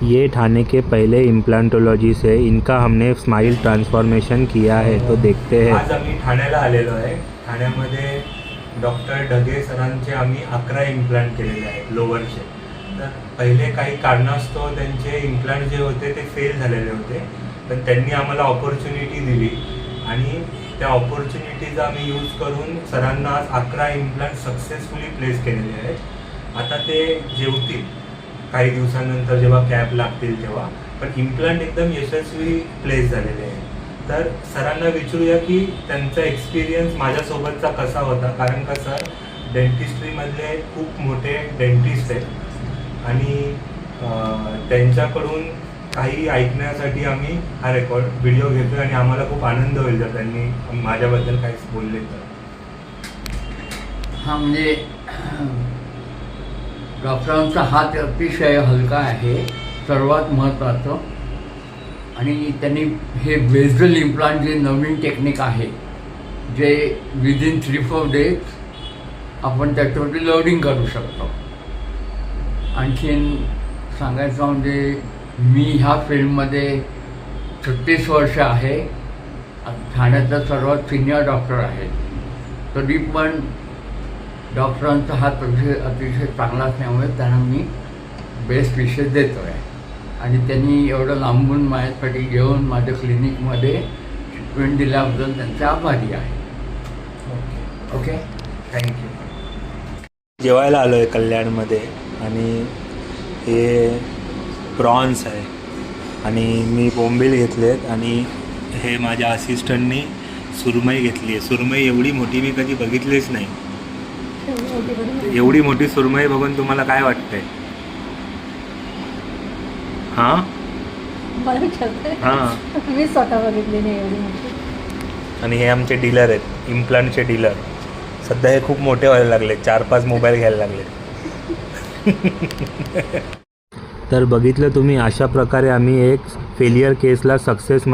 ये ठाणे के पहले इम्प्लांटोलॉजिस्ट है, इनका हमने स्माइल ट्रांसफॉर्मेशन किया है, तो देखते हैं। आज आम्ही ठाण्याला आलेलो आहे। ठाण्यामध्ये डॉक्टर ढगे सरांचे आम्ही 11 इम्प्लांट केलेले आहेत लोअरचे। तर पहिले काही कारणास्तव त्यांचे इम्प्लांट जे होते ते फेल झालेले होते, पण त्यांनी आम्हाला ऑपॉर्च्युनिटी दिली आणि त्या ऑपॉर्च्युनिटीचा आम्ही यूज करून सरांना आज 11 इम्प्लांट सक्सेसफुली प्लेस केलेले आहेत। आता ते जेवतील काही दिवसानंतर जेव्हा कॅप लागतील तेव्हा, पण इम्प्लांट एकदम यशस्वी प्लेस झालेले आहे। तर सरांना विचारूया की त्यांचा एक्सपिरियन्स माझ्यासोबतचा कसा होता, कारण का सर डेंटिस्ट्रीमधले खूप मोठे डेंटिस्ट आहेत आणि त्यांच्याकडून काही ऐकण्यासाठी आम्ही हा व्हिडिओ घेतो आणि आम्हाला खूप आनंद होईल जर त्यांनी माझ्याबद्दल काहीच बोलले तर। हा म्हणजे डॉक्टरांचा हात अतिशय हलका आहे सर्वात महत्त्वाचं, आणि त्यांनी हे बेझल इम्प्लांट जे नवीन टेक्निक आहे जे विदिन 3-4 डेज आपण त्याच्यावरती लोडिंग करू शकतो। आणखीन सांगायचं म्हणजे मी ह्या फील्डमध्ये 36 वर्ष आहे, ठाण्याचा सर्वात सिनियर डॉक्टर आहे, तरी पण डॉक्टरांचा हात अतिशय चांगला असल्यामुळे त्यांना मी बेस्ट विशेष देतो आहे आणि त्यांनी एवढं लांबून माझ्यासाठी घेऊन माझ्या क्लिनिकमध्ये ट्रीटमेंट दिल्याबद्दल त्यांचे आभारी आहे। Okay, thank you. जेवायला आलो आहे कल्याणमध्ये आणि हे प्रॉन्स आहे आणि मी बोंबील घेतलेत आणि हे माझ्या असिस्टंटनी सुरमई घेतली आहे। सुरमई एवढी मोठी मी कधी बघितलीच नाही। एवढी मोठी सुरमई बघून तुम्हाला काय वाटतंय? हां हां, मी स्वतः बघितली नाही एवढी मोठी। आणि हे आमचे डीलर आहेत, इम्प्लांटचे डीलर। सध्या हे खूप मोठे व्हायला लागले, 4-5 मोबाईल घ्यायला लागले। तर बघितलं तुम्ही, अशा प्रकारे आम्ही एक फेलियर केसला सक्सेसमध्ये